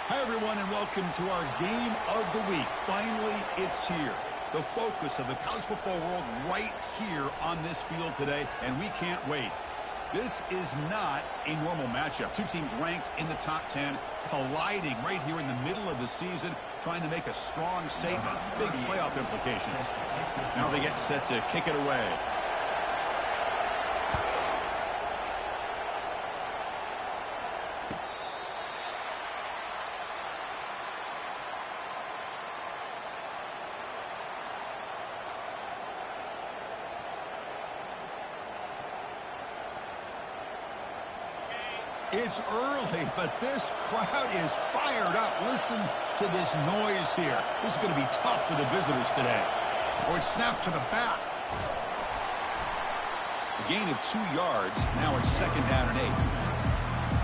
Hi, everyone, and welcome to our game of the week. Finally, it's here. The focus of the college football world right here on this field today, and we can't wait. This is not a normal matchup. Two teams ranked in the top 10, colliding right here in the middle of the season, trying to make a strong statement. Big playoff implications. Now they get set to kick it away. It's early, but this crowd is fired up. Listen to this noise here. This is going to be tough for the visitors today. Oh, it's snapped to the back. A gain of 2 yards. Now it's 2nd down and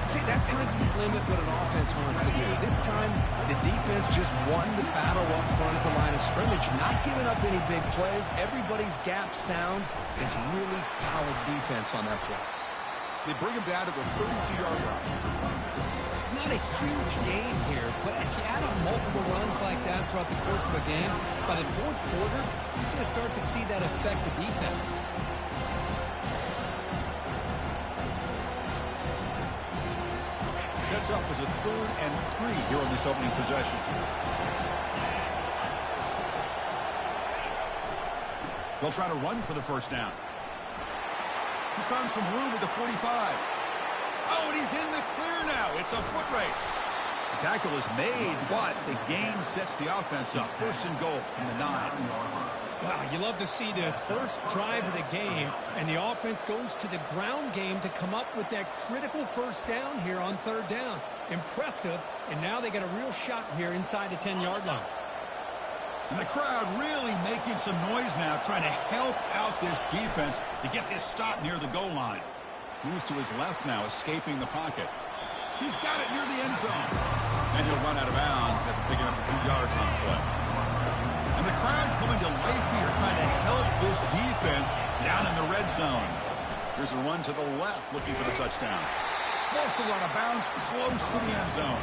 8. See, that's how you limit what an offense wants to do. This time, the defense just won the battle up front at the line of scrimmage, not giving up any big plays. Everybody's gap sound. It's really solid defense on that play. They bring him down to the 32-yard line. It's not a huge gain here, but if you add on multiple runs like that throughout the course of a game, by the 4th quarter, you're going to start to see that affect the defense. Sets up as a 3rd and 3 here on this opening possession. They'll try to run for the 1st down. He's found some room at the 45. Oh, and he's in the clear now. It's a foot race. The tackle is made, but the gain sets the offense up. 1st and goal from the 9. Wow, you love to see this. First drive of the game, and the offense goes to the ground game to come up with that critical 1st down here on 3rd down. Impressive, and now they got a real shot here inside the 10-yard line. And the crowd really making some noise now, trying to help out this defense to get this stop near the goal line. Moves to his left now, escaping the pocket. He's got it near the end zone. And he'll run out of bounds after picking up a few yards on the play. And the crowd coming to life here, trying to help this defense down in the red zone. There's a run to the left, looking for the touchdown. Also out of bounds, close to the end zone.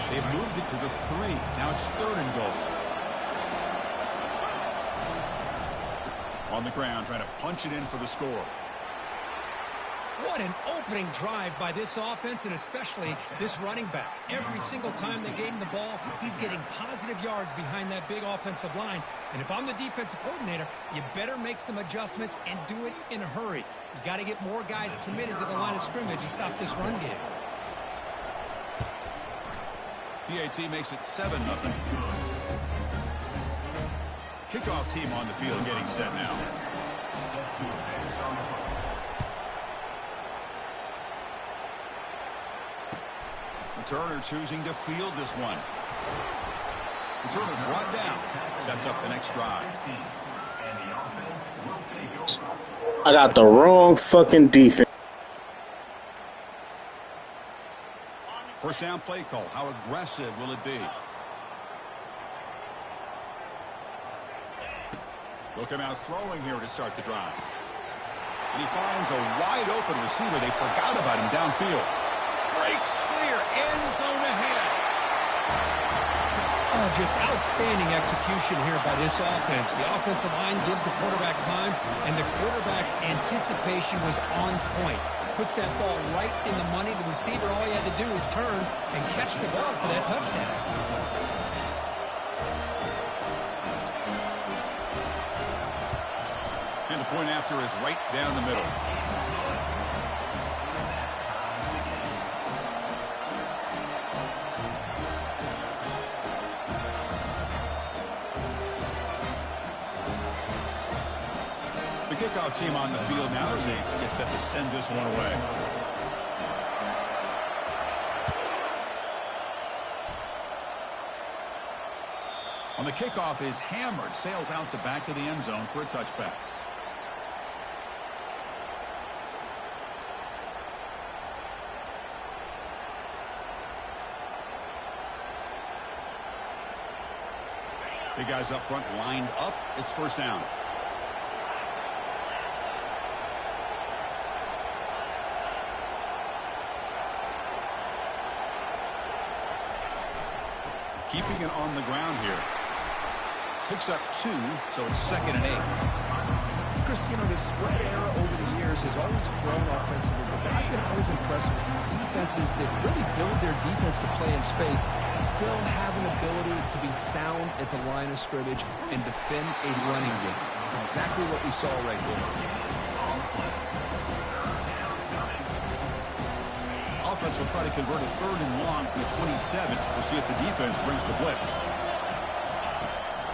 They've moved it to the 3. Now it's 3rd and goal. On the ground, trying to punch it in for the score. What an opening drive by this offense, and especially this running back. Every single time they gave him the ball, he's getting positive yards behind that big offensive line. And if I'm the defensive coordinator, you better make some adjustments and do it in a hurry. You got to get more guys committed to the line of scrimmage to stop this run game. PAT makes it 7-0. Kickoff team on the field getting set now. Returner choosing to field this one. Returner brought down. Sets up the next drive. I got the wrong fucking defense. 1st down play call. How aggressive will it be? They'll come out throwing here to start the drive. And he finds a wide open receiver. They forgot about him downfield. Breaks clear. End zone ahead. Oh, just outstanding execution here by this offense. The offensive line gives the quarterback time, and the quarterback's anticipation was on point. Puts that ball right in the money. The receiver, all he had to do was turn and catch the ball for that touchdown. And the point after is right down the middle. The kickoff team on the field now as they get set to send this one away. On the kickoff is hammered, sails out the back of the end zone for a touchback. Big guys up front lined up. It's 1st down. keeping it on the ground here. Picks up 2, so it's 2nd and 8. Chris, you know, the spread era over the years has always grown offensively, but I've been always impressed with defenses that really build their defense to play in space, still have an ability to be sound at the line of scrimmage and defend a running game. It's exactly what we saw right there. Offense will try to convert a 3rd and long from the 27. We'll see if the defense brings the blitz.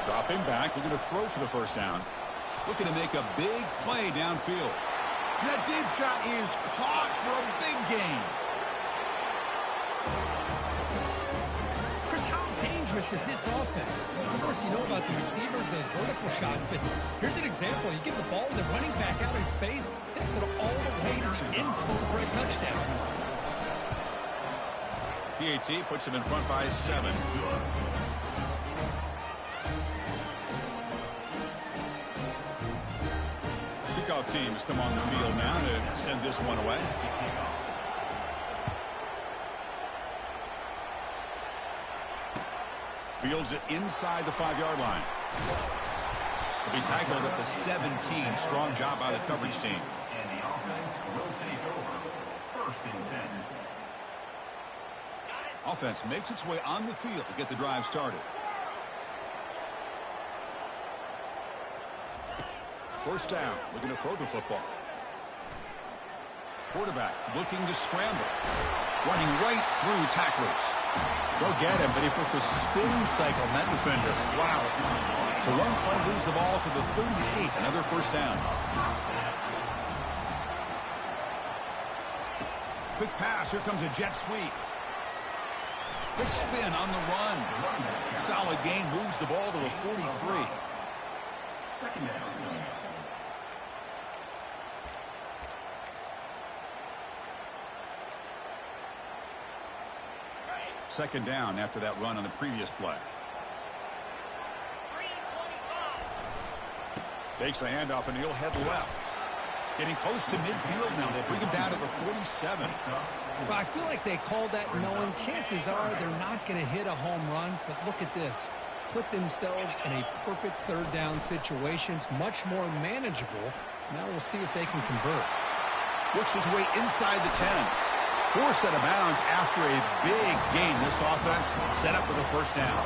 Dropping back, looking to throw for the 1st down. Looking to make a big play downfield. And that deep shot is caught for a big gain. Chris, how dangerous is this offense? Of course, you know about the receivers, those vertical shots, but here's an example. You give the ball to the running back out in space, takes it all the way to the end zone for a touchdown. PAT puts him in front by 7. Kickoff teams come on the field now to send this one away. Fields it inside the 5-yard line. He'll be tackled at the 17. Strong job by the coverage team. And the offense will take over 1st and 10. Offense makes its way on the field to get the drive started. 1st down, looking to throw the football. Quarterback looking to scramble. Running right through tacklers. Go get him, but he put the spin cycle on that defender. Wow. So one play moves the ball to the 38. Another 1st down. Quick pass. Here comes a jet sweep. Quick spin on the run. Solid gain, moves the ball to the 43. 2nd down. 2nd down after that run on the previous play. Takes the handoff and he'll head left. Getting close to midfield now. They bring him down to the 47. Well, I feel like they called that knowing chances are they're not going to hit a home run, but look at this. Put themselves in a perfect 3rd down situations, much more manageable. Now we'll see if they can convert. Works his way inside the 10. 4 set of bounds after a big gain. This offense set up with a 1st down.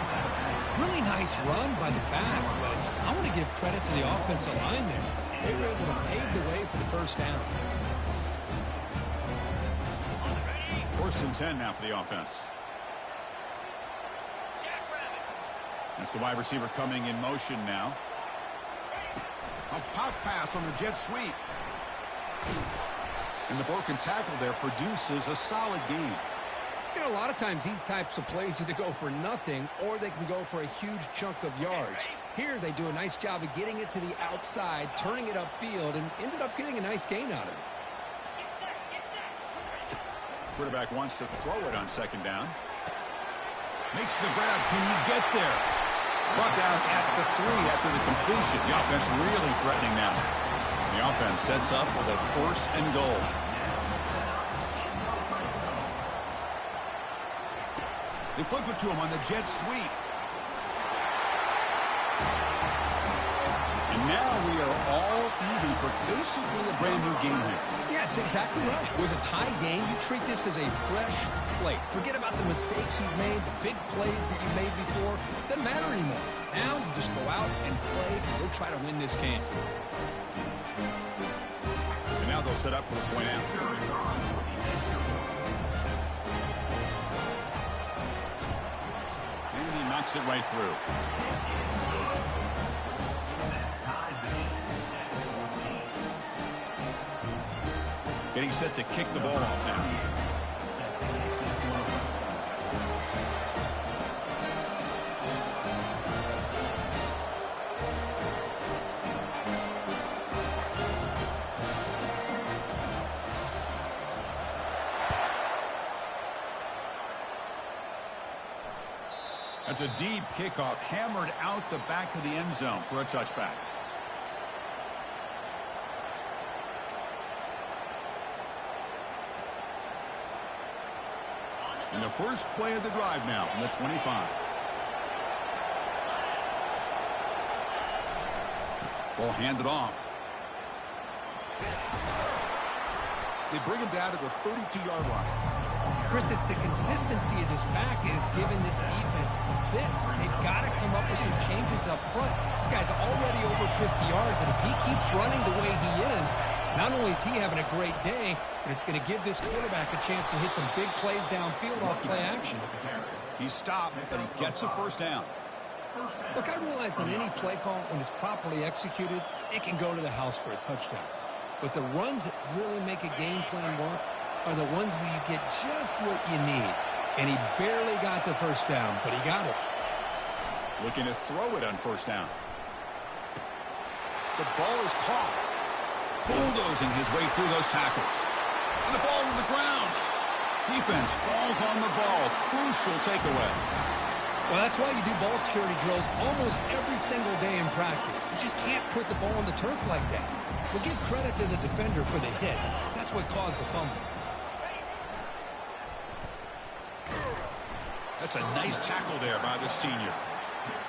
Really nice run by the back, but I want to give credit to the offensive line there. They were able to pave the way for the 1st down. 1st and 10 now for the offense. That's the wide receiver coming in motion now. A pop pass on the jet sweep. And the broken tackle there produces a solid gain. You know, a lot of times these types of plays either go for nothing or they can go for a huge chunk of yards. Here they do a nice job of getting it to the outside, turning it upfield, and ended up getting a nice gain out of it. Quarterback wants to throw it on 2nd down. Makes the grab. Can you get there? Brought down at the 3 after the completion. The offense really threatening now. The offense sets up with a 1st and goal. They flip it to him on the jet sweep. And now we are all even for basically a brand new game here. Yeah, it's exactly right. With a tie game, you treat this as a fresh slate. Forget about the mistakes you've made, the big plays that you made before. Doesn't matter anymore. Now you just go out and play and go try to win this game. And now they'll set up for the point after. And he knocks it right through. Getting set to kick the ball off now. That's a deep kickoff, hammered out the back of the end zone for a touchback. And the first play of the drive now from the 25. Ball handed off. They bring him down to the 32-yard line. Chris, it's the consistency of this pack is giving this defense fits. They've got to come up with some changes up front. This guy's already over 50 yards, and if he keeps running the way he is, not only is he having a great day, but it's going to give this quarterback a chance to hit some big plays downfield off play action. He's stopped, but he gets a first down. Look, I realize on any play call, when it's properly executed, it can go to the house for a touchdown. But the runs that really make a game plan work are the ones where you get just what you need. And he barely got the first down, but he got it. Looking to throw it on first down. The ball is caught. Bulldozing his way through those tackles. And the ball to the ground. Defense falls on the ball. Crucial takeaway. Well, that's why you do ball security drills almost every single day in practice. You just can't put the ball on the turf like that. We'll give credit to the defender for the hit, because that's what caused the fumble. That's a nice tackle there by the senior.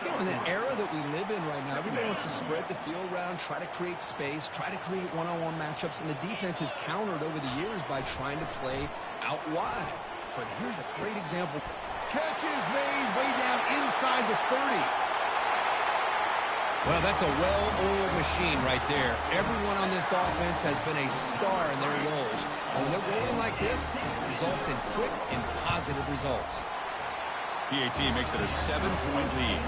You know, in the era that we live in right now, everybody wants to spread the field around, try to create space, try to create one-on-one matchups, and the defense is countered over the years by trying to play out wide. But here's a great example. Catch is made way down inside the 30. Well, that's a well-oiled machine right there. Everyone on this offense has been a star in their roles. And when they're rolling like this, it results in quick and positive results. PAT makes it a 7-point lead.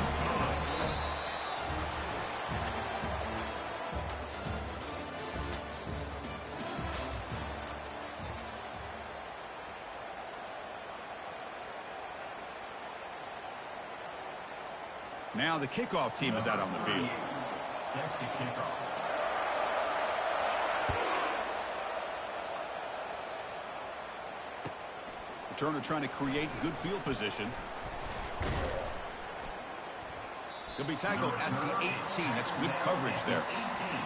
Now the kickoff team is out on the field. Set to kickoff. Returner trying to create good field position. He'll be tackled at the 18. That's good coverage there. 18.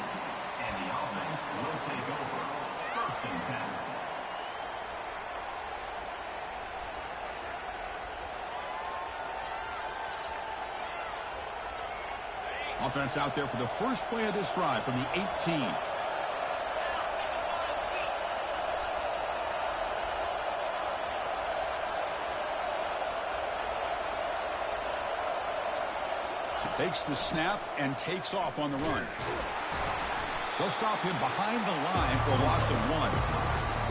And the offense will take over. First and 10. Offense out there for the first play of this drive from the 18. Takes the snap and takes off on the run. They'll stop him behind the line for a loss of 1.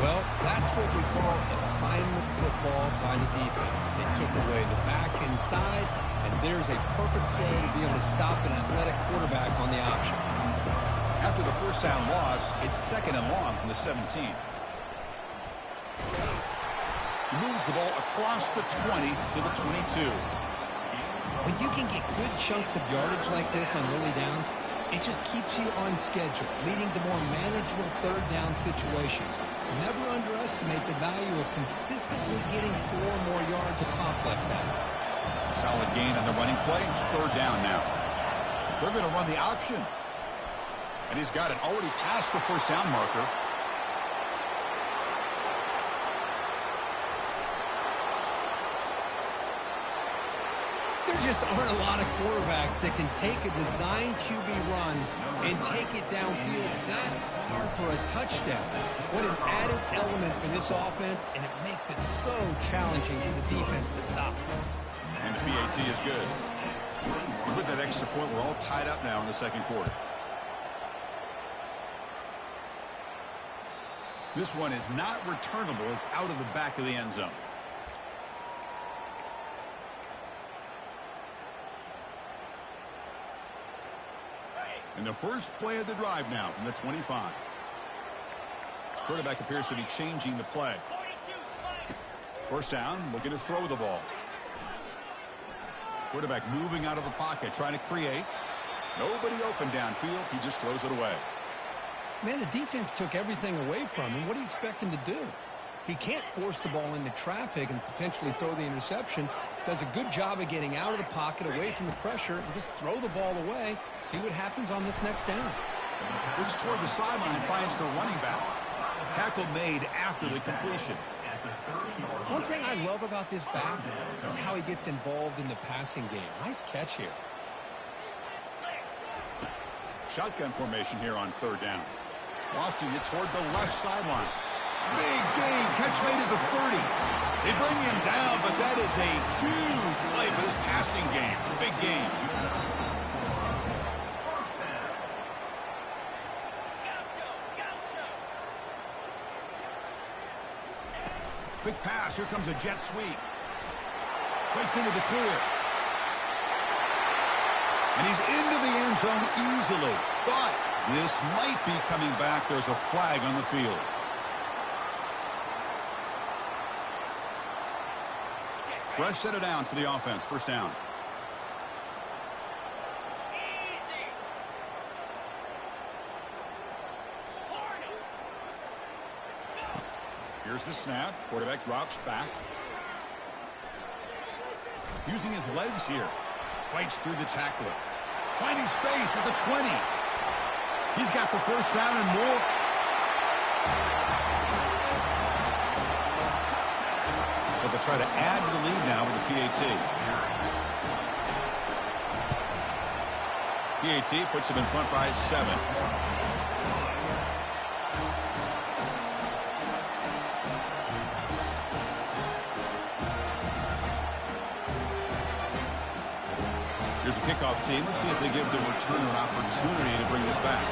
Well, that's what we call assignment football by the defense. They took away the back inside, and there's a perfect play to be able to stop an athletic quarterback on the option. After the first down loss, it's 2nd and long from the 17. He moves the ball across the 20 to the 22. When you can get good chunks of yardage like this on early downs, it just keeps you on schedule, leading to more manageable third down situations. Never underestimate the value of consistently getting 4 more yards a pop like that. Solid gain on the running play. 3rd down now. They're going to run the option. And he's got it already past the first down marker. There just aren't a lot of quarterbacks that can take a design QB run and take it downfield that far for a touchdown. What an added element for this offense, and it makes it so challenging for the defense to stop. And the PAT is good. With that extra point, we're all tied up now in the second quarter. This one is not returnable. It's out of the back of the end zone. And the first play of the drive now from the 25. Quarterback appears to be changing the play. First down, looking to throw the ball. Quarterback moving out of the pocket, trying to create. Nobody open downfield. He just throws it away. Man, the defense took everything away from him. What do you expect him to do? He can't force the ball into traffic and potentially throw the interception. Does a good job of getting out of the pocket, away from the pressure, and just throw the ball away. See what happens on this next down. Looks toward the sideline, finds the running back. Tackle made after the completion. One thing I love about this back is how he gets involved in the passing game. Nice catch here. Shotgun formation here on third down. Lofting it toward the left sideline. Big gain. Catch made at the 30. They bring him down, but that is a huge play for this passing game. Big game. Quick pass. Here comes a jet sweep. Breaks into the clear. And he's into the end zone easily. But this might be coming back. There's a flag on the field. Fresh set of downs for the offense. First down. Here's the snap. Quarterback drops back. Using his legs here. Fights through the tackler. Finding space at the 20. He's got the first down and more. But they'll try to add to the lead now with the PAT. PAT puts him in front by 7. Here's a kickoff team. Let's see if they give the returner an opportunity to bring this back.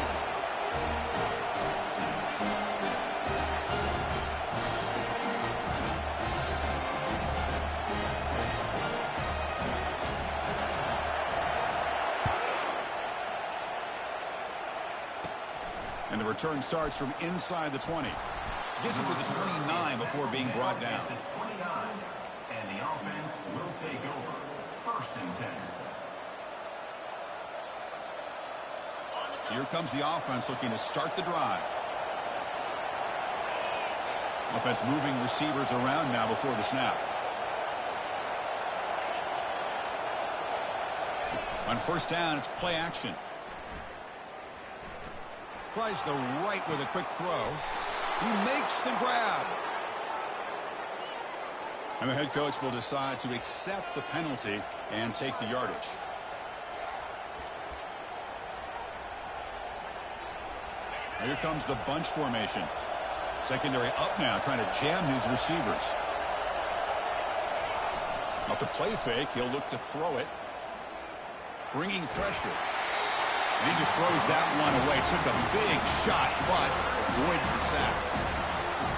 And the return starts from inside the 20. Gets it to the 29 before being brought down. At the 29, and the offense will take over. First and 10. Here comes the offense looking to start the drive. Offense moving receivers around now before the snap. On first down, it's play action. Tries the right with a quick throw. He makes the grab. And the head coach will decide to accept the penalty and take the yardage. Here comes the bunch formation. Secondary up now, trying to jam his receivers. Off the play fake, he'll look to throw it. Bringing pressure. And he just throws that one away. Took a big shot, but avoids the sack.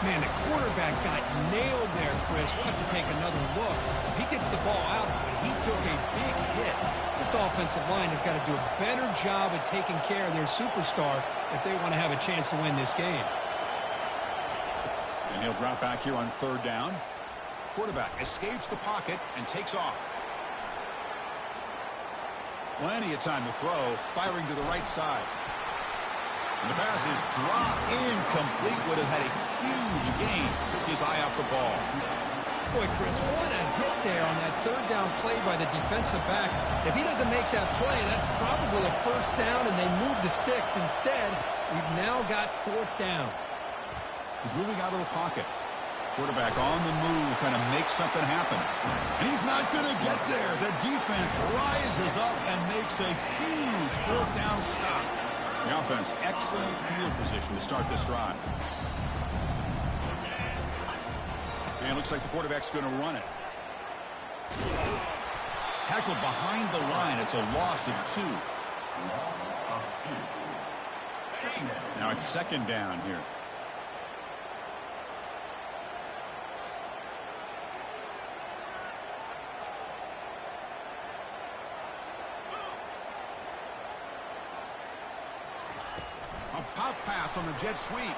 Man, the quarterback got nailed there, Chris. We'll have to take another look. He gets the ball out, but he took a big hit. This offensive line has got to do a better job of taking care of their superstar if they want to have a chance to win this game. And he'll drop back here on third down. Quarterback escapes the pocket and takes off. Plenty of time to throw, firing to the right side. And the pass is dropped incomplete. Would have had a huge gain. Took his eye off the ball. Boy, Chris, what a hit there on that third down play by the defensive back. If he doesn't make that play, that's probably a first down, and they move the sticks. Instead, we've now got fourth down. He's moving out of the pocket. Quarterback on the move, trying to make something happen. And he's not going to get there. The defense rises up and makes a huge fourth down stop. The offense, excellent field position to start this drive. And it looks like the quarterback's going to run it. Tackled behind the line. It's a loss of 2. Now it's second down here. A pop pass on the jet sweep.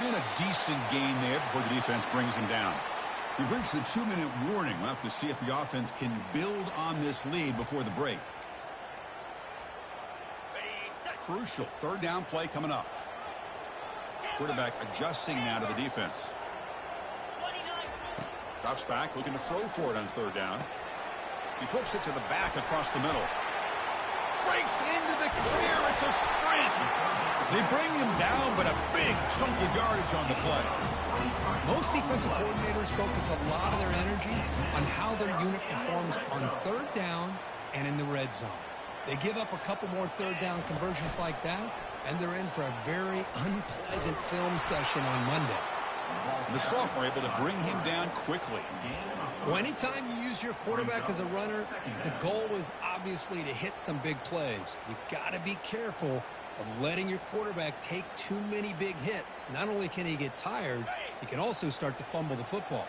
And a decent gain there before the defense brings him down. We've reached the 2-minute warning. We'll have to see if the offense can build on this lead before the break. Crucial third down play coming up. Quarterback adjusting now to the defense. Drops back, looking to throw for it on third down. He flips it to the back across the middle. Breaks into the clear. It's a sprint. They bring him down, but a big chunk of yardage on the play. Most defensive coordinators focus a lot of their energy on how their unit performs on third down and in the red zone. They give up a couple more third down conversions like that, and they're in for a very unpleasant film session on Monday. The Salk were able to bring him down quickly. Well, anytime you use your quarterback as a runner, the goal is obviously to hit some big plays. You got to be careful of letting your quarterback take too many big hits. Not only can he get tired, he can also start to fumble the football.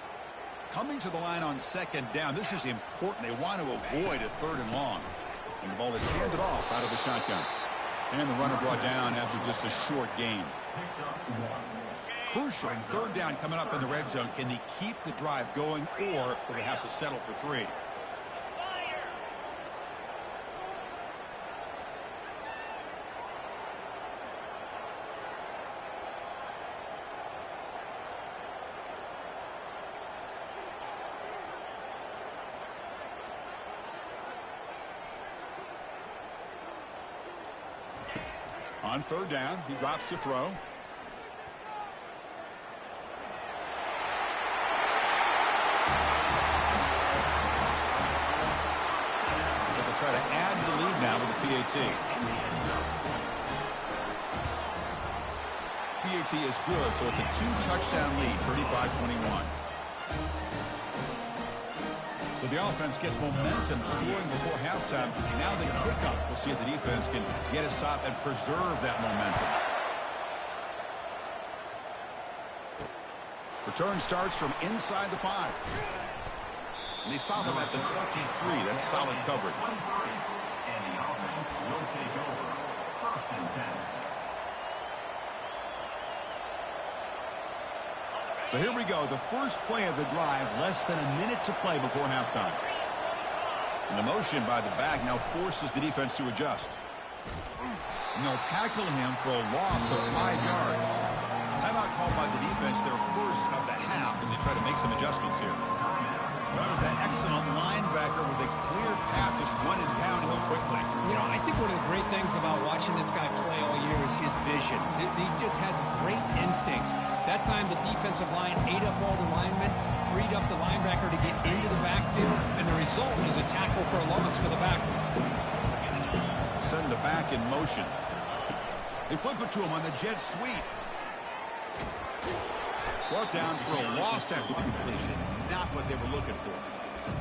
Coming to the line on second down, this is important. They want to avoid a third and long. And the ball is handed off out of the shotgun. And the runner brought down after just a short gain. Crucial third down coming up in the red zone. Can they keep the drive going, or will they have to settle for 3? On third down, he drops to throw. They'll try to add to the lead now with the PAT. PAT is good, so it's a 2-touchdown lead, 35-21. So the offense gets momentum scoring before halftime. Now the kickoff. We'll see if the defense can get a stop and preserve that momentum. Return starts from inside the 5. And they stop him at the 23. That's solid coverage. And the offense will take over. 1st and 10. So here we go, the first play of the drive, less than a minute to play before halftime. And the motion by the back now forces the defense to adjust. And they'll tackle him for a loss of 5 yards. Timeout called by the defense, their first of the half, as they try to make some adjustments here. That was that excellent linebacker with a clear path just running downhill quickly. You know, I think one of the great things about watching this guy play all year is his vision. He just has great instincts. That time the defensive line ate up all the linemen, freed up the linebacker to get into the backfield, and the result is a tackle for a loss for the backer. Send the back in motion. They flip it to him on the jet sweep. Brought down for a loss after the completion. Not what they were looking for.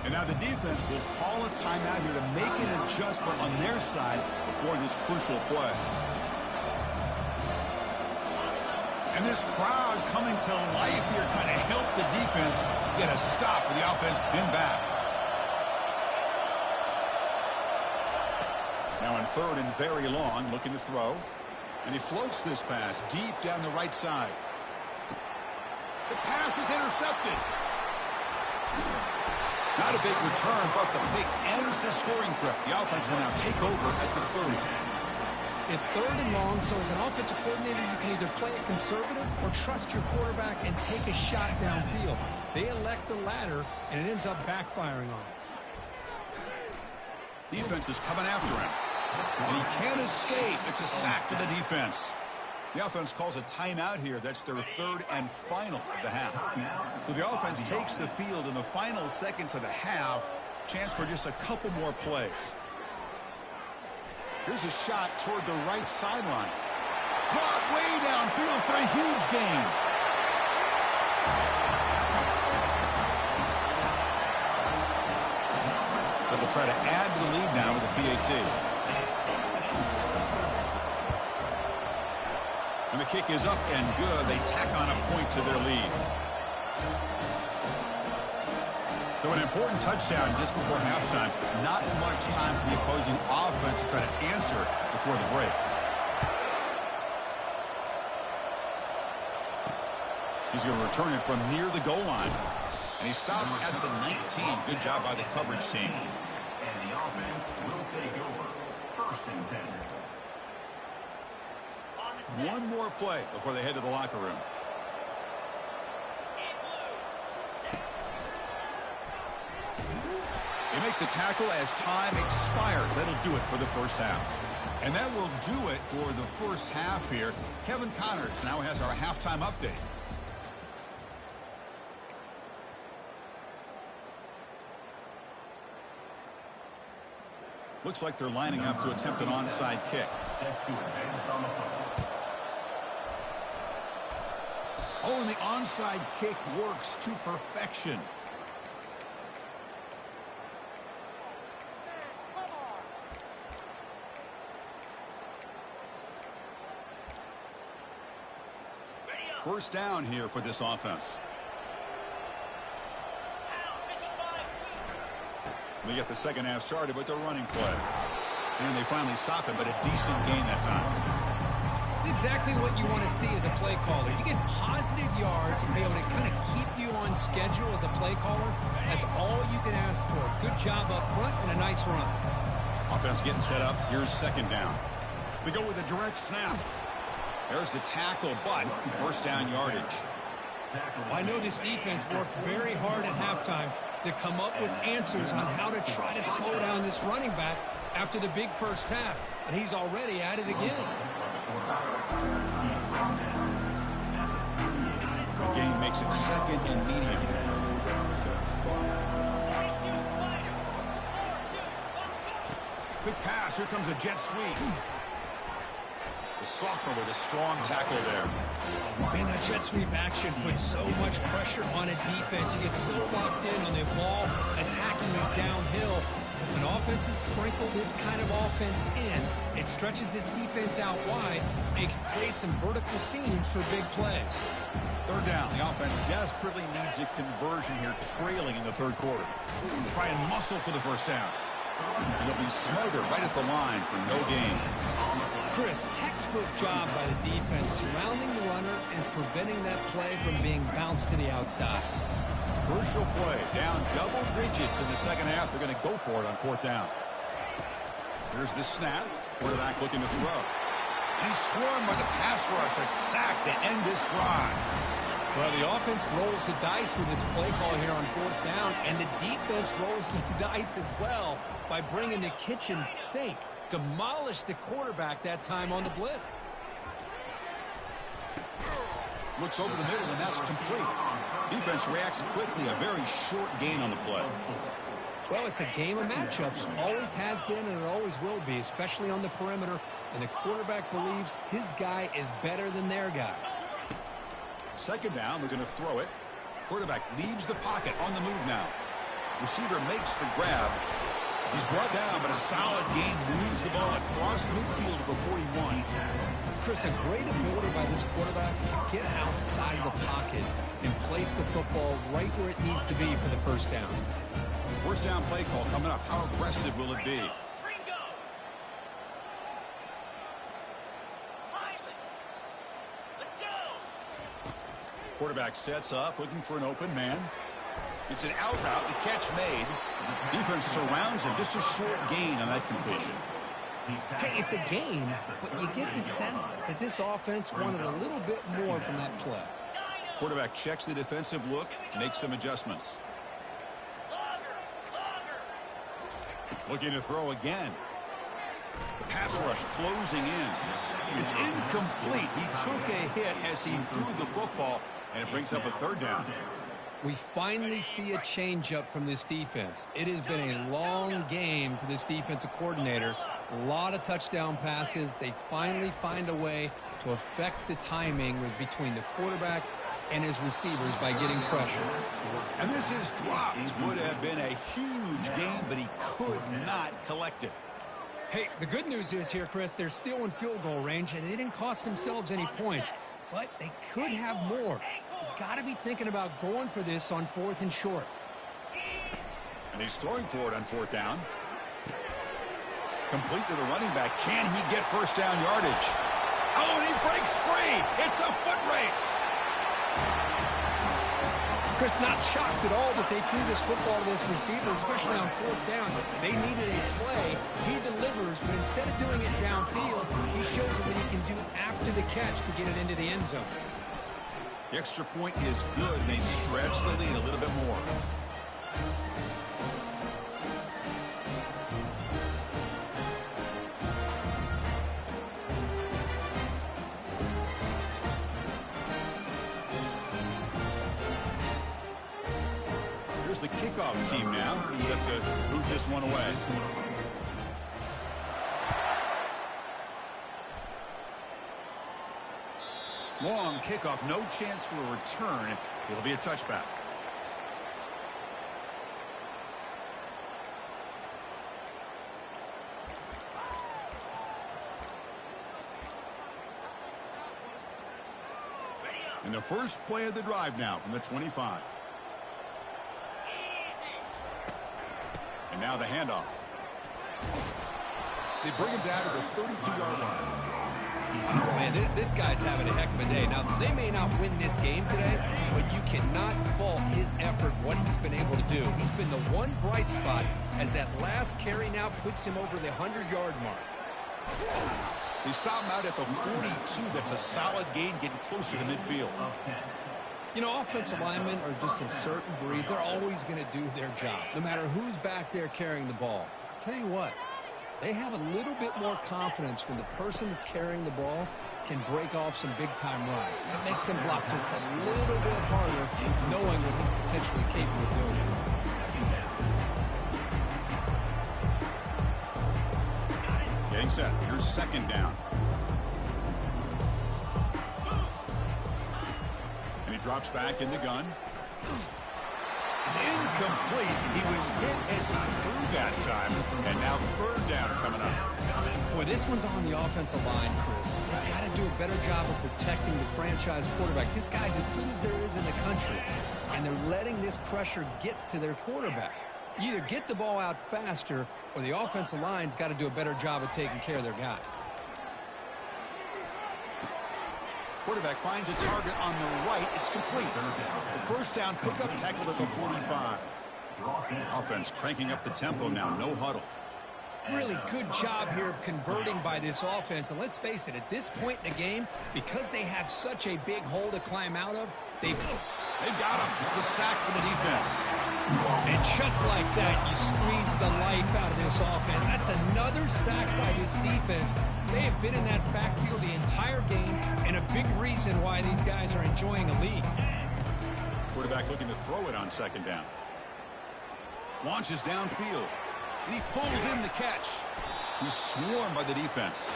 And now the defense will call a timeout here to make an adjustment on their side before this crucial play. And this crowd coming to life here, trying to help the defense get a stop with the offense pinned back. Now on third and very long, looking to throw. And he floats this pass deep down the right side. The pass is intercepted. Not a big return, but the pick ends the scoring threat. The offense will now take over at the 30. It's third and long, so as an offensive coordinator, you can either play it conservative or trust your quarterback and take a shot downfield. They elect the latter, and it ends up backfiring on it. Defense is coming after him. And he can't escape. It's a sack for the defense. The offense calls a timeout here. That's their third and final of the half. So the offense takes the field in the final seconds of the half. Chance for just a couple more plays. Here's a shot toward the right sideline. Caught way downfield for a huge gain. But they'll try to add to the lead now with the PAT. And the kick is up and good. They tack on a point to their lead. So an important touchdown just before halftime. Not much time for the opposing offense to try to answer before the break. He's going to return it from near the goal line. And he stopped at the 19. Good job by the coverage team. And the offense will take over. 1st and 10. One more play before they head to the locker room. They make the tackle as time expires. That'll do it for the first half. And that will do it for the first half here. Kevin Connors now has our halftime update. Looks like they're lining up to attempt an onside kick. Set to advance on the football. Oh, and the onside kick works to perfection. First down here for this offense. We get the second half started with their running play. And they finally stop it, but a decent gain that time. It's exactly what you want to see as a play caller. You get positive yards to be able to kind of keep you on schedule as a play caller. That's all you can ask for. Good job up front and a nice run. Offense getting set up. Here's second down. We go with a direct snap. There's the tackle, but first down yardage. I know this defense worked very hard at halftime to come up with answers on how to try to slow down this running back after the big first half, and he's already at it again. The game makes it second and medium. Quick pass. Here comes a jet sweep. The sophomore with a strong tackle there. Man, that jet sweep action puts so much pressure on a defense. You get so locked in on the ball, attacking you downhill. When offenses sprinkle this kind of offense in, it stretches this defense out wide. It creates some vertical seams for big plays. Third down. The offense desperately needs a conversion here, trailing in the third quarter. Try and muscle for the first down. It'll be smothered right at the line for no gain. Chris, textbook job by the defense surrounding the runner and preventing that play from being bounced to the outside. Crucial play. Down double digits in the second half. They're going to go for it on fourth down. Here's the snap. Quarterback looking to throw. And he's swarmed by the pass rush. A sack to end this drive. Well, the offense rolls the dice with its play call here on fourth down, and the defense rolls the dice as well by bringing the kitchen sink. Demolished the quarterback that time on the blitz. Looks over the middle, and that's complete. Defense reacts quickly. A very short gain on the play. Well, it's a game of matchups. Always has been, and it always will be, especially on the perimeter. And the quarterback believes his guy is better than their guy. Second down, we're going to throw it. Quarterback leaves the pocket on the move now. Receiver makes the grab. He's brought down, but a solid gain moves the ball across midfield to the 41. Chris, a great ability by this quarterback to get outside the pocket and place the football right where it needs to be for the first down. First down play call coming up. How aggressive will it be? Quarterback sets up, looking for an open man. It's an out route, the catch made. Defense surrounds him, just a short gain on that completion. Hey, it's a gain, but you get the sense that this offense wanted a little bit more from that play. Quarterback checks the defensive look, makes some adjustments. Looking to throw again. The pass rush closing in. It's incomplete. He took a hit as he threw the football, and it brings up a third down. We finally see a changeup from this defense. It has been a long game for this defensive coordinator. A lot of touchdown passes. They finally find a way to affect the timing between the quarterback and his receivers by getting pressure. And this is dropped. Would have been a huge gain, but he could not collect it. Hey, the good news is here, Chris, they're still in field goal range, and they didn't cost themselves any points, but they could have more. You got to be thinking about going for this on fourth and short. And he's throwing for it on fourth down. Complete to the running back. Can he get first down yardage? Oh, and he breaks free. It's a foot race. Chris, not shocked at all that they threw this football to this receiver, especially on fourth down. They needed a play. He delivers, but instead of doing it downfield, he shows what he can do after the catch to get it into the end zone. The extra point is good. They stretch the lead a little bit more. Here's the kickoff team now, set to move this one away. Long kickoff, no chance for a return. It'll be a touchback. And the first play of the drive now from the 25. And now the handoff. They bring him down to the 32-yard line. Man, this guy's having a heck of a day. Now, they may not win this game today, but you cannot fault his effort, what he's been able to do. He's been the one bright spot as that last carry now puts him over the 100-yard mark. They stop him out at the 42. That's a solid gain, getting closer to midfield. You know, offensive linemen are just a certain breed. They're always going to do their job, no matter who's back there carrying the ball. I'll tell you what, they have a little bit more confidence when the person that's carrying the ball can break off some big-time runs. That makes them block just a little bit harder, knowing what he's potentially capable of doing. Getting set. Here's second down. And he drops back in the gun. It's incomplete. He was hit as he threw that time. And now third down coming up. Boy, this one's on the offensive line, Chris. They've got to do a better job of protecting the franchise quarterback. This guy's as good as there is in the country. And they're letting this pressure get to their quarterback. You either get the ball out faster or the offensive line's got to do a better job of taking care of their guy. Quarterback finds a target on the right. It's complete. The first down pickup tackled at the 45. Offense cranking up the tempo now. No huddle. Really good job here of converting by this offense. And let's face it, at this point in the game, because they have such a big hole to climb out of, they've got him. It's a sack for the defense. And just like that, you squeeze the life out of this offense. That's another sack by this defense. They have been in that backfield the entire game, and a big reason why these guys are enjoying a lead. Quarterback looking to throw it on second down. Launches downfield, and he pulls in the catch. He's swarmed by the defense.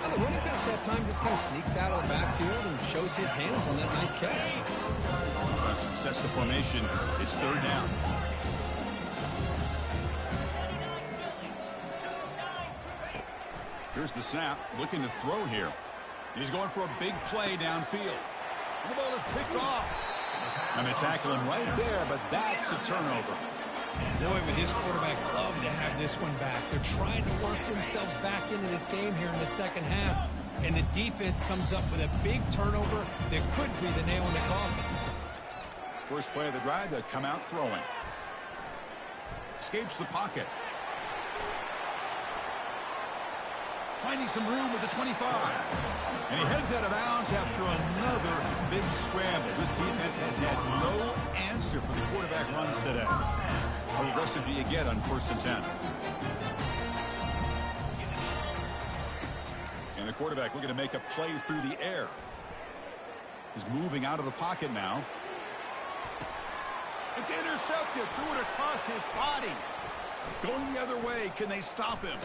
Now, the running back that time just kind of sneaks out of the backfield and shows his hands on that nice catch. Defense sets the formation. It's third down. Here's the snap. Looking to throw here. He's going for a big play downfield. The ball is picked off. And they tackle him right there, but that's a turnover. Boy, would this quarterback love to have this one back. They're trying to work themselves back into this game here in the second half. And the defense comes up with a big turnover that could be the nail in the coffin. First play of the drive, they come out throwing. Escapes the pocket. Finding some room with the 25. And he heads out of bounds after another big scramble. This defense has had no answer for the quarterback runs today. How aggressive do you get on 1st and 10? And the quarterback looking to make a play through the air. He's moving out of the pocket now. It's intercepted. Threw it across his body. Going the other way. Can they stop him?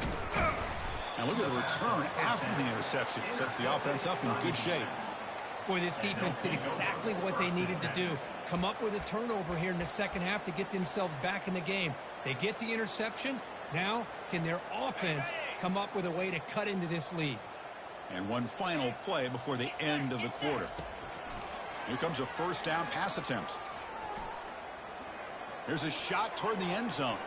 And look at the return after the interception. Sets the offense up in good shape. Boy, this defense did exactly what they needed to do. Come up with a turnover here in the second half to get themselves back in the game. They get the interception. Now, can their offense come up with a way to cut into this lead? And one final play before the end of the quarter. Here comes a first down pass attempt. There's a shot toward the end zone.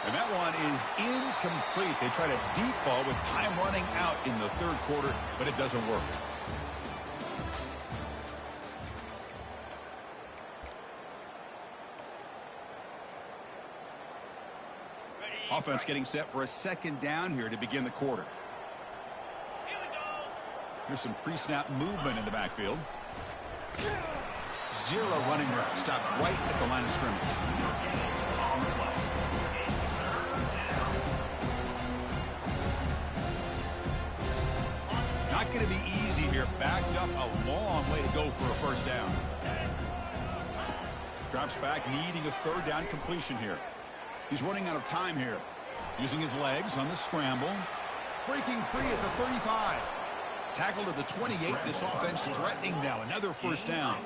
And that one is incomplete. They try to deep ball with time running out in the third quarter, but it doesn't work. Offense getting set for a second down here to begin the quarter. Here's some pre-snap movement in the backfield. Zero running route. Stopped right at the line of scrimmage. Not going to be easy here. Backed up a long way to go for a first down. Drops back, needing a third down completion here. He's running out of time here. Using his legs on the scramble. Breaking free at the 35. Tackle to the 28. This offense threatening now. Another first down.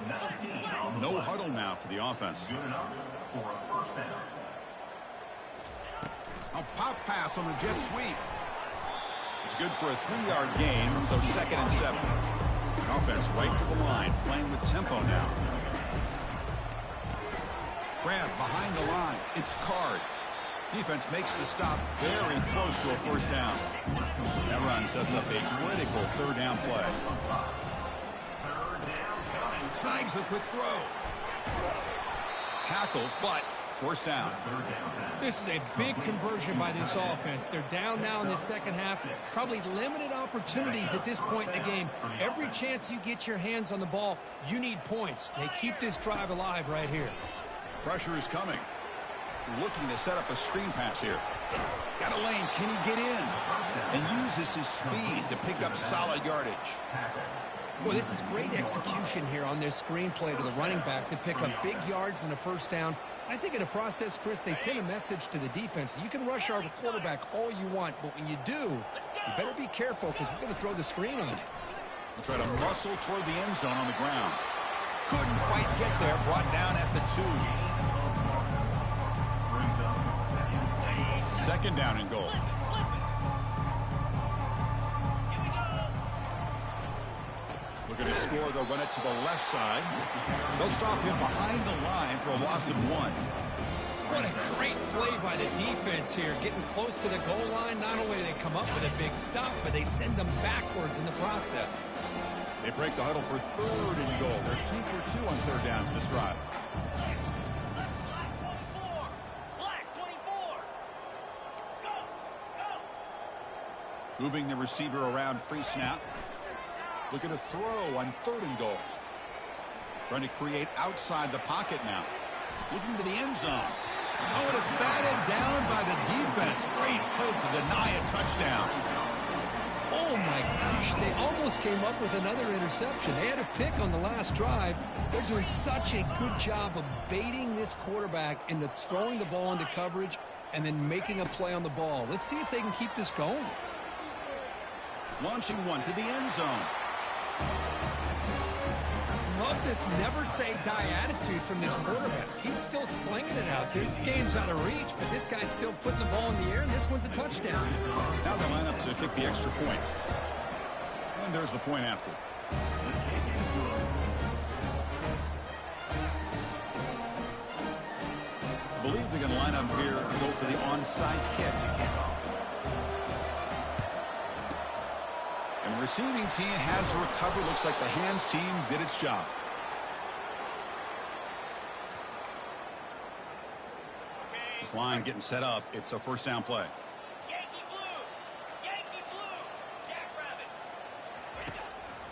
No huddle now for the offense. Good enough for a first down. A pop pass on the jet sweep. It's good for a 3-yard gain, so 2nd and 7. Offense right to the line, playing with tempo now. Grab behind the line. It's Card. Defense makes the stop very close to a first down. That run sets up a critical 3rd down play. Snags the quick throw. Tackle, but first down. This is a big conversion by this offense. They're down now in the second half. Probably limited opportunities at this point in the game. Every chance you get your hands on the ball, you need points. They keep this drive alive right here. Pressure is coming. Looking to set up a screen pass here. Got a lane. Can he get in? And uses his speed to pick up solid yardage. Well, this is great execution here on this screen play to the running back to pick up big yards and a first down. I think in the process, Chris, they send a message to the defense. You can rush our quarterback all you want, but when you do, you better be careful because we're going to throw the screen on you. We'll try to muscle toward the end zone on the ground. Couldn't quite get there. Brought down at the 2. 2nd down and goal. Looking to score, they'll run it to the left side. They'll stop him behind the line for a loss of 1. What a great play by the defense here. Getting close to the goal line, not only do they come up with a big stop, but they send them backwards in the process. They break the huddle for 3rd and goal. They're 2 for 2 on 3rd downs this drive. Moving the receiver around pre-snap. Looking to throw on 3rd and goal. Trying to create outside the pocket now. Looking to the end zone. Oh, and it's batted down by the defense. Great play to deny a touchdown. Oh, my gosh. They almost came up with another interception. They had a pick on the last drive. They're doing such a good job of baiting this quarterback into throwing the ball into coverage and then making a play on the ball. Let's see if they can keep this going. Launching one to the end zone. Love this never-say-die attitude from this quarterback. He's still slinging it out there. This game's out of reach, but this guy's still putting the ball in the air, and this one's a touchdown. Now they line up to kick the extra point. And there's the point after. I believe they're going to line up here to go for the onside kick. And the receiving team has recovered. Looks like the hands team did its job. This line getting set up. It's a first down play.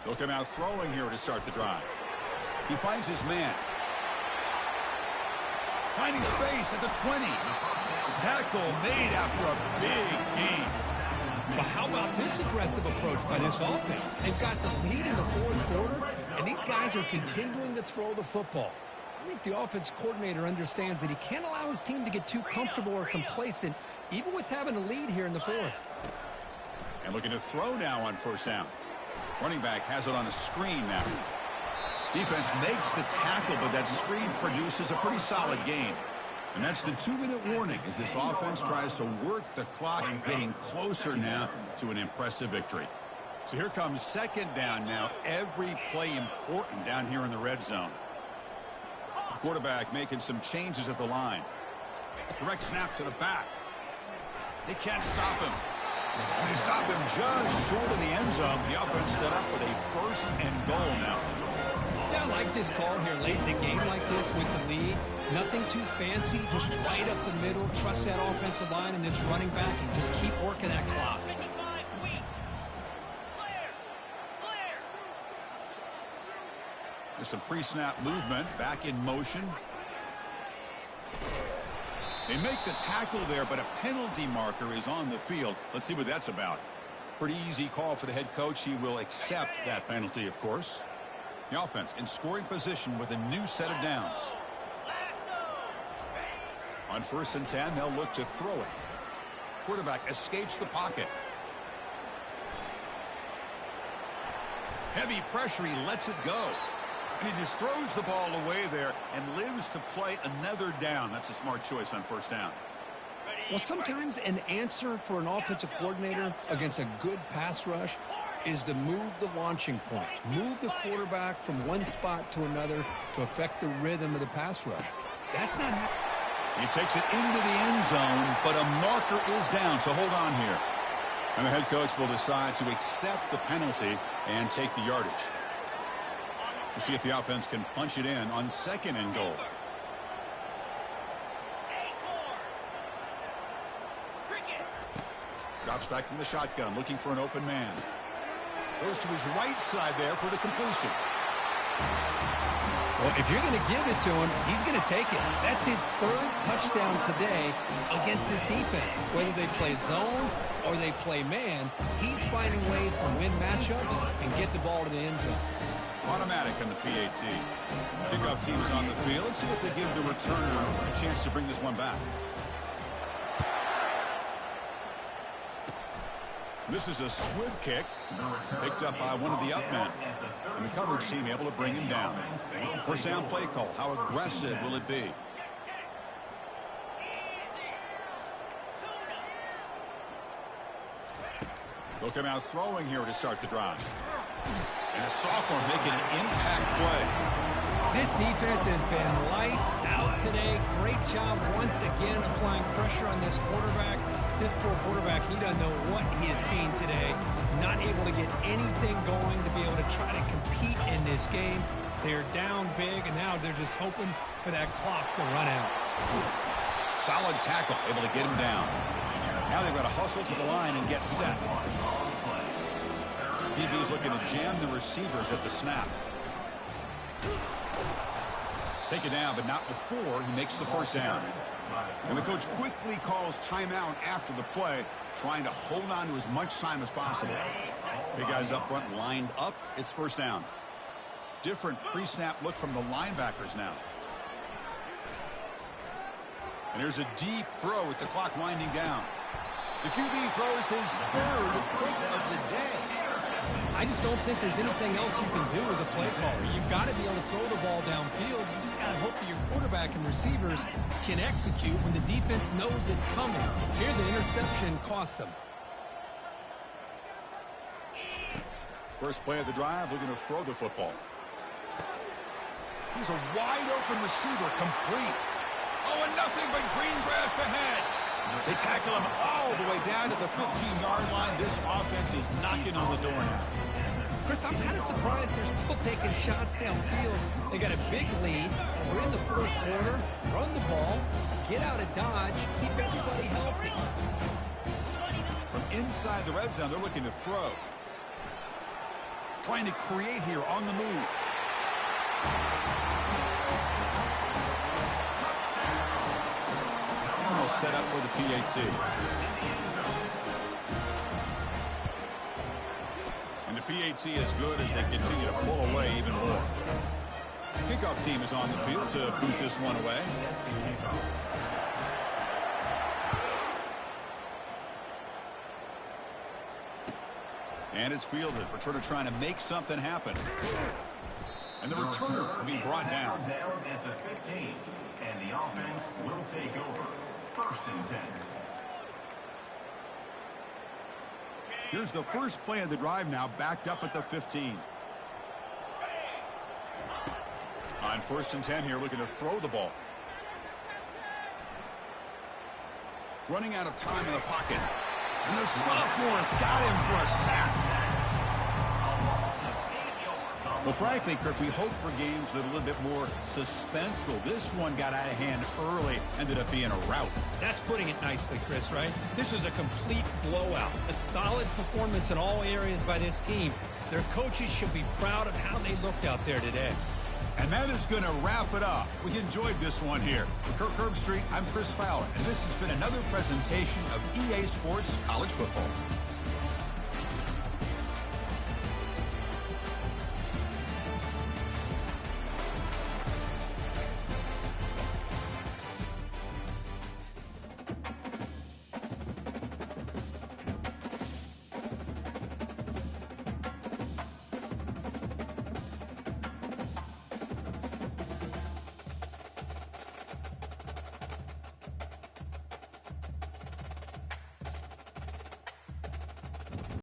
They'll come out throwing here to start the drive. He finds his man. Finding space at the 20. Tackle made after a big gain. But how about this aggressive approach by this offense? They've got the lead in the 4th quarter, and these guys are continuing to throw the football. I think the offense coordinator understands that he can't allow his team to get too comfortable or complacent, even with having a lead here in the 4th. And looking to throw now on first down. Running back has it on a screen now. Defense makes the tackle, but that screen produces a pretty solid gain. And that's the 2-minute warning as this offense tries to work the clock, getting closer now to an impressive victory. So here comes 2nd down now. Every play important down here in the red zone. The quarterback making some changes at the line. Direct snap to the back. They can't stop him. And they stop him just short of the end zone. The offense set up with a 1st and goal now. Yeah, I like this call here late in the game like this with the lead. Nothing too fancy, just right up the middle. Trust that offensive line and this running back and just keep working that clock. There's some pre-snap movement, back in motion. They make the tackle there, but a penalty marker is on the field. Let's see what that's about. Pretty easy call for the head coach. He will accept that penalty, of course. The offense in scoring position with a new set of downs. On 1st and 10, they'll look to throw it. Quarterback escapes the pocket. Heavy pressure, he lets it go. And he just throws the ball away there and lives to play another down. That's a smart choice on first down. Well, sometimes an answer for an offensive coordinator against a good pass rush is to move the launching point, move the quarterback from one spot to another to affect the rhythm of the pass rush. That's not happening. He takes it into the end zone, but a marker is down, so hold on here. And the head coach will decide to accept the penalty and take the yardage. We'll see if the offense can punch it in on 2nd and goal. Drops back from the shotgun, looking for an open man. Goes to his right side there for the completion. Well, if you're going to give it to him, he's going to take it. That's his 3rd touchdown today against this defense. Whether they play zone or they play man, he's finding ways to win matchups and get the ball to the end zone. Automatic on the PAT. Kickoff team is on the field. Let's see if they give the returner a chance to bring this one back. This is a swift kick, picked up by one of the up men. And the coverage team able to bring him down. First down play call. How aggressive will it be? They'll come out throwing here to start the drive. And a sophomore making an impact play. This defense has been lights out today. Great job once again applying pressure on this quarterback. This poor quarterback, he doesn't know what he has seen today. Not able to get anything going to be able to try to compete in this game. They're down big, and now they're just hoping for that clock to run out. Solid tackle, able to get him down. Now they've got to hustle to the line and get set. DB's looking to jam the receivers at the snap. Take it down, but not before he makes the first down. And the coach quickly calls timeout after the play, trying to hold on to as much time as possible. Big guys up front lined up. It's first down. Different pre-snap look from the linebackers now. And there's a deep throw with the clock winding down. The QB throws his 3rd pick of the day. I just don't think there's anything else you can do as a play caller. You've got to be able to throw the ball downfield. You just got to hope that your quarterback and receivers can execute when the defense knows it's coming. Here, the interception cost them. First play of the drive, looking to throw the football. He's a wide-open receiver, complete. Oh, and nothing but green grass ahead. They tackle him all the way down to the 15-yard line. This offense is knocking on the door now. Chris, I'm kind of surprised they're still taking shots downfield. They got a big lead. We're in the 4th quarter. Run the ball. Get out of Dodge. Keep everybody healthy. From inside the red zone, they're looking to throw. Trying to create here on the move. Set up for the PAT. And the PAT is good as they continue to pull away even more. Kickoff team is on the field to boot this one away. And it's fielded. Returner trying to make something happen. And the returner will be brought down. Down at the 15, and the offense will take over. 1st and 10. Here's the first play of the drive now, backed up at the 15. On 1st and 10 here, looking to throw the ball. Running out of time in the pocket. And the sophomore's got him for a sack. Well, frankly, Kirk, we hope for games that are a little bit more suspenseful. This one got out of hand early, ended up being a rout. That's putting it nicely, Chris, right? This was a complete blowout. A solid performance in all areas by this team. Their coaches should be proud of how they looked out there today. And that is going to wrap it up. We enjoyed this one here. For Kirk Herbstreit, I'm Chris Fowler, and this has been another presentation of EA Sports College Football.